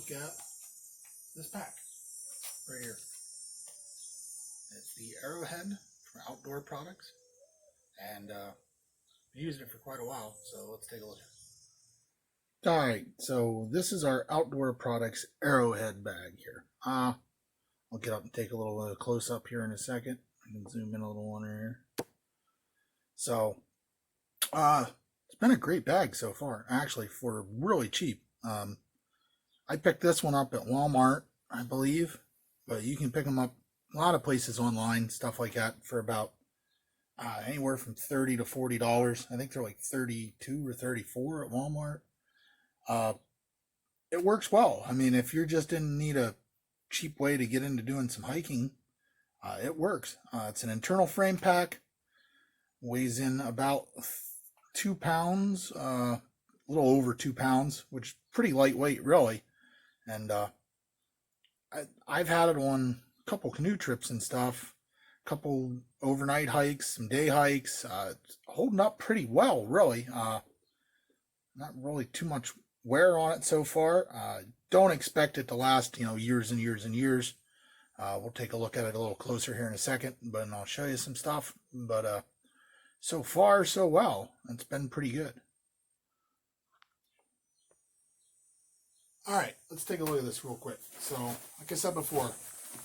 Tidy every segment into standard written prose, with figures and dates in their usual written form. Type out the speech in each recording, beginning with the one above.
look at this pack right here. It's the Arrowhead from Outdoor Products, and I've used it for quite a while, so let's take a look at it. Alright, so this is our Outdoor Products Arrowhead bag here. I'll get up and take a little close up here in a second. I can zoom in a little on here. So, it's been a great bag so far, actually, for really cheap. I picked this one up at Walmart, I believe, but you can pick them up a lot of places online, stuff like that, for about anywhere from $30 to $40. I think they're like 32 or 34 at Walmart. It works well. I mean, if you're just in need of a cheap way to get into doing some hiking, it works. It's an internal frame pack, weighs in about 2 pounds, a little over 2 pounds, which is pretty lightweight, really. And I've had it on a couple canoe trips and stuff, a couple overnight hikes, some day hikes. It's holding up pretty well, really. Not really too much wear on it so far. Don't expect it to last, years and years and years. We'll take a look at it a little closer here in a second, but I'll show you some stuff. But so far, so well. It's been pretty good. All right, let's take a look at this real quick. So, like I said before,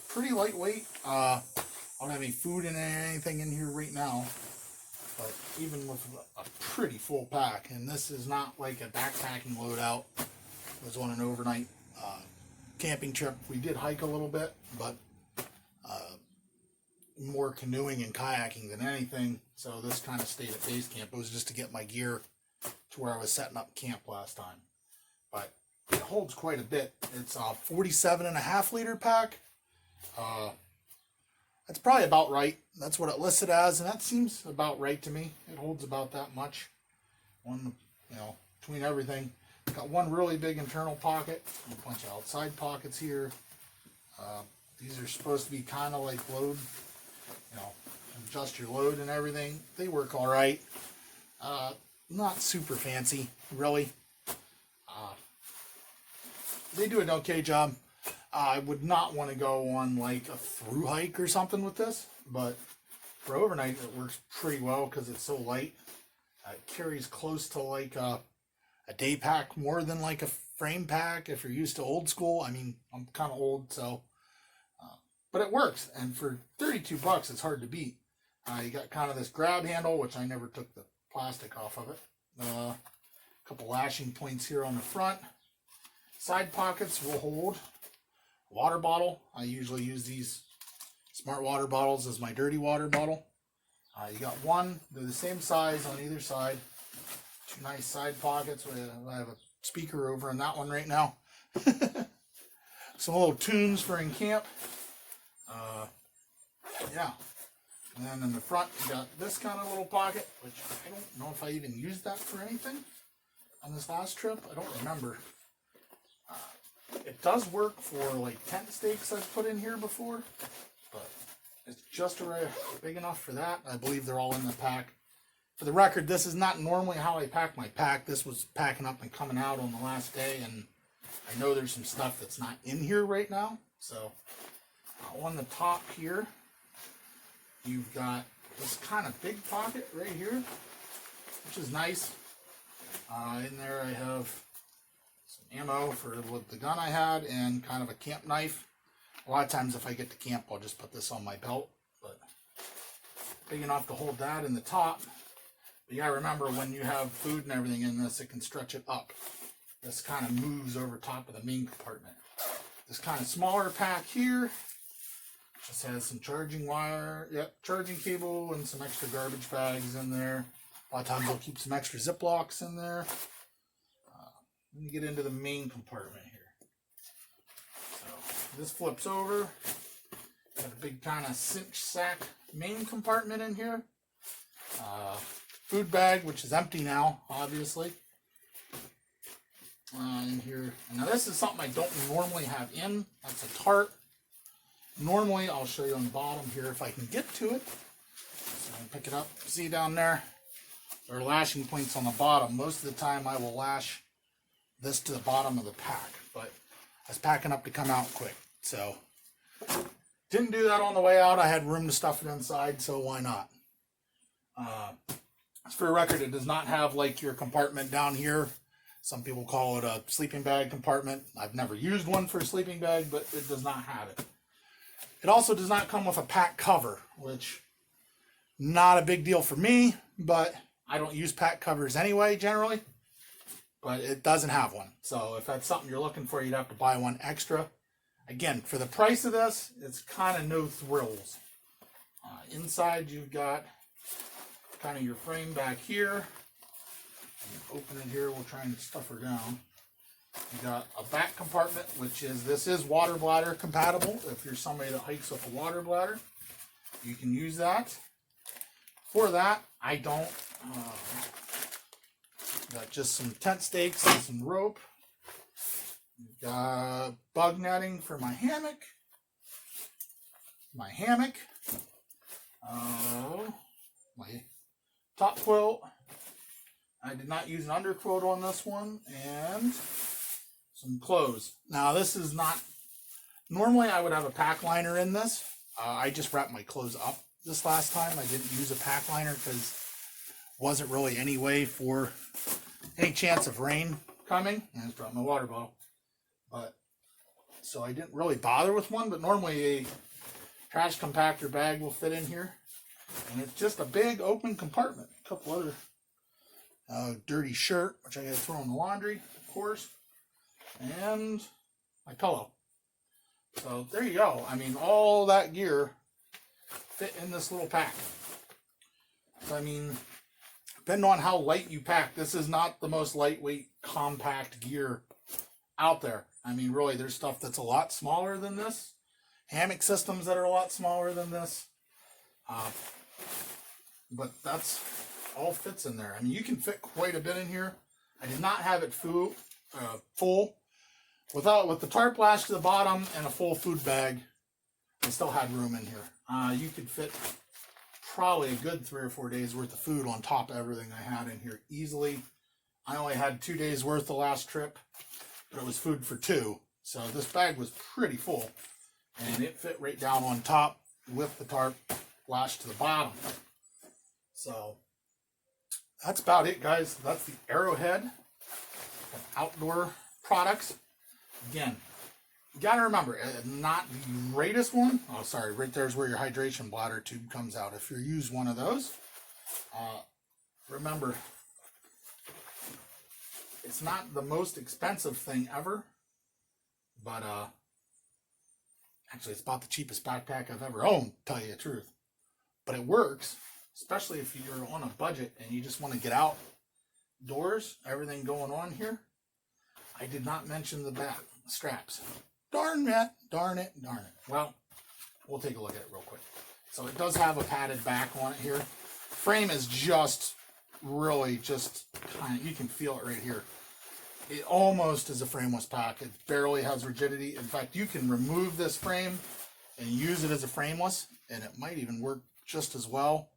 pretty lightweight. I don't have any food in anything in here right now, but even with a pretty full pack, and this is not like a backpacking loadout. It was on an overnight camping trip. We did hike a little bit, but more canoeing and kayaking than anything. So this kind of stayed at base camp. It was just to get my gear to where I was setting up camp last time. But it holds quite a bit. It's a 47.5 liter pack. That's probably about right. That's what it listed as, and that seems about right to me. It holds about that much. Between everything. It's got one really big internal pocket, a bunch of outside pockets here. These are supposed to be kind of like load, adjust your load and everything. They work all right. Not super fancy, really. They do an okay job. I would not want to go on like a through hike or something with this, but for overnight it works pretty well because it's so light. It carries close to like a day pack more than like a frame pack if you're used to old school. I mean, I'm kind of old, so but it works, and for $32 it's hard to beat. You got kind of this grab handle, which I never took the plastic off of it. A couple lashing points here on the front. Side pockets will hold a water bottle. I usually use these smart water bottles as my dirty water bottle. You got one, they're the same size on either side. Two nice side pockets. I have a speaker over in that one right now. Some little tunes for in camp. Yeah. And then in the front, you got this kind of little pocket, which I don't know if I even used that for anything on this last trip. I don't remember. It does work for like tent stakes I've put in here before, but it's just big enough for that. I believe they're all in the pack. For the record, this is not normally how I pack my pack. This was packing up and coming out on the last day, and I know there's some stuff that's not in here right now. So on the top here, you've got this kind of big pocket right here, which is nice. In there I have some ammo for the gun I had and kind of a camp knife. A lot of times if I get to camp, I'll just put this on my belt, but big enough to hold that in the top. But you gotta remember, when you have food and everything in this, it can stretch it up. This kind of moves over top of the main compartment. This kind of smaller pack here just has some charging wire, charging cable, and some extra garbage bags in there. A lot of times I'll keep some extra Ziplocs in there. Let me get into the main compartment here. So this flips over. Got a big kind of cinch sack main compartment in here. Food bag, which is empty now, obviously. In here. Now this is something I don't normally have in. That's a tarp. Normally, I'll show you on the bottom here if I can get to it. So I can pick it up. See down there? There are lashing points on the bottom. Most of the time I will lash this to the bottom of the pack, but was packing up to come out quick. So didn't do that on the way out. I had room to stuff it inside, so why not? For the record, it does not have like your compartment down here. Some people call it a sleeping bag compartment. I've never used one for a sleeping bag, but it does not have it. It also does not come with a pack cover, which not a big deal for me, but I don't use pack covers anyway, generally. But it doesn't have one. So if that's something you're looking for, you'd have to buy one extra. Again, for the price of this, it's kind of no thrills. Inside, you've got kind of your frame back here. Open it here, we'll try and stuff her down. You got a back compartment, which is, this is water bladder compatible. If you're somebody that hikes with a water bladder, you can use that. For that, I don't. Got just some tent stakes and some rope. Got bug netting for my hammock. My top quilt. I did not use an underquilt on this one, and some clothes. Now this is not, normally I would have a pack liner in this. I just wrapped my clothes up this last time. I didn't use a pack liner because wasn't really any way for any chance of rain coming. And I just brought my water bottle. But so I didn't really bother with one, but normally a trash compactor bag will fit in here. And it's just a big open compartment. A couple other dirty shirt, which I gotta throw in the laundry, of course. And my pillow. So there you go. I mean, all that gear fit in this little pack. So I mean, depending on how light you pack, this is not the most lightweight, compact gear out there. I mean, really, there's stuff that's a lot smaller than this. Hammock systems that are a lot smaller than this. But that's all fits in there. I mean, you can fit quite a bit in here. I did not have it full. With the tarp lash to the bottom and a full food bag, I still had room in here. You could fit probably a good 3 or 4 days worth of food on top of everything I had in here easily. I only had 2 days worth the last trip, but it was food for 2. So this bag was pretty full, and it fit right down on top with the tarp lashed to the bottom. So that's about it, guys. That's the Arrowhead Outdoor Products. Again, you gotta remember, not the greatest one. Oh, sorry, right there's where your hydration bladder tube comes out. If you use one of those, remember, it's not the most expensive thing ever, but actually it's about the cheapest backpack I've ever owned, to tell you the truth. But it works, especially if you're on a budget and you just want to get outdoors, everything going on here. I did not mention the back straps. Darn it. Well, we'll take a look at it real quick. So it does have a padded back on it here. Frame is just really just kind of, you can feel it right here. It almost is a frameless pack. It barely has rigidity. In fact, you can remove this frame and use it as a frameless, and it might even work just as well.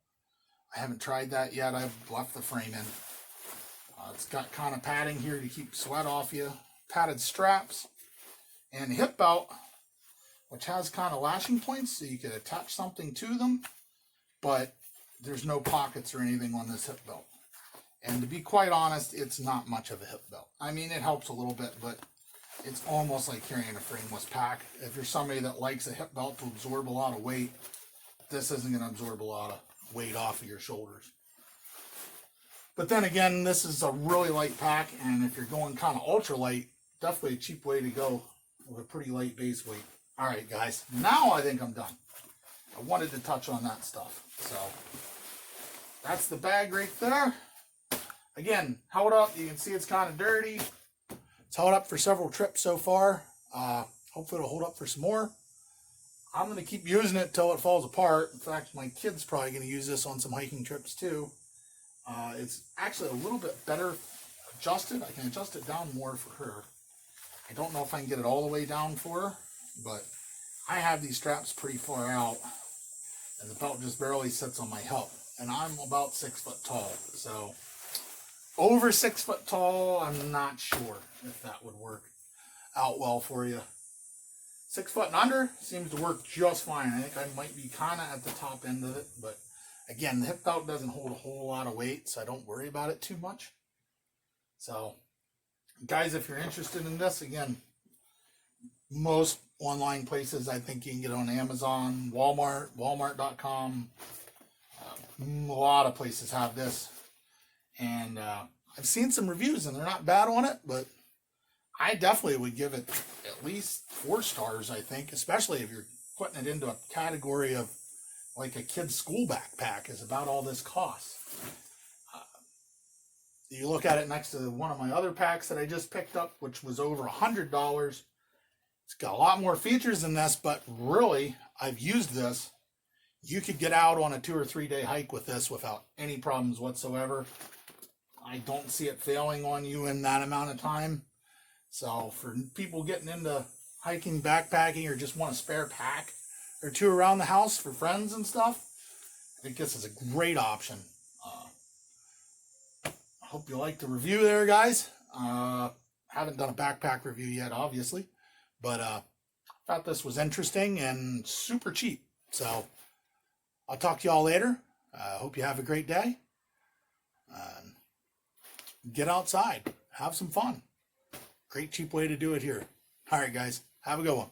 I haven't tried that yet. I've left the frame in. It's got kind of padding here to keep sweat off you. Padded straps. And a hip belt, which has kind of lashing points, so you could attach something to them. But there's no pockets or anything on this hip belt. And to be quite honest, it's not much of a hip belt. I mean, it helps a little bit, but it's almost like carrying a frameless pack. If you're somebody that likes a hip belt to absorb a lot of weight, this isn't going to absorb a lot of weight off of your shoulders. But then again, this is a really light pack, and if you're going kind of ultra light, definitely a cheap way to go with a pretty light base weight. All right, guys, now I think I'm done. I wanted to touch on that stuff. So that's the bag right there. Again, held up. You can see it's kind of dirty. It's held up for several trips so far. Hopefully it'll hold up for some more. I'm going to keep using it until it falls apart. In fact, my kid's probably going to use this on some hiking trips too. It's actually a little bit better adjusted. I can adjust it down more for her. I don't know if I can get it all the way down for her, but I have these straps pretty far out, and the belt just barely sits on my hip, and I'm about 6 foot tall. So over 6 foot tall, I'm not sure if that would work. out well for you. 6 foot and under seems to work just fine. I think I might be kind of at the top end of it, but again, the hip belt doesn't hold a whole lot of weight, so I don't worry about it too much. So, guys, if you're interested in this, again, most online places I think you can get on Amazon, Walmart, Walmart.com. A lot of places have this, and I've seen some reviews, and they're not bad on it, but I definitely would give it at least 4 stars, I think, especially if you're putting it into a category of like a kid's school backpack is about all this costs. You look at it next to one of my other packs that I just picked up, which was over $100. It's got a lot more features than this, but really, I've used this. You could get out on a 2 or 3 day hike with this without any problems whatsoever. I don't see it failing on you in that amount of time. So for people getting into hiking, backpacking, or just want a spare pack or 2 around the house for friends and stuff, I think this is a great option. I hope you liked the review there, guys. Haven't done a backpack review yet, obviously, but thought this was interesting and super cheap. So I'll talk to y'all later. Hope you have a great day. Get outside, have some fun. Great cheap way to do it here. All right, guys, have a good one.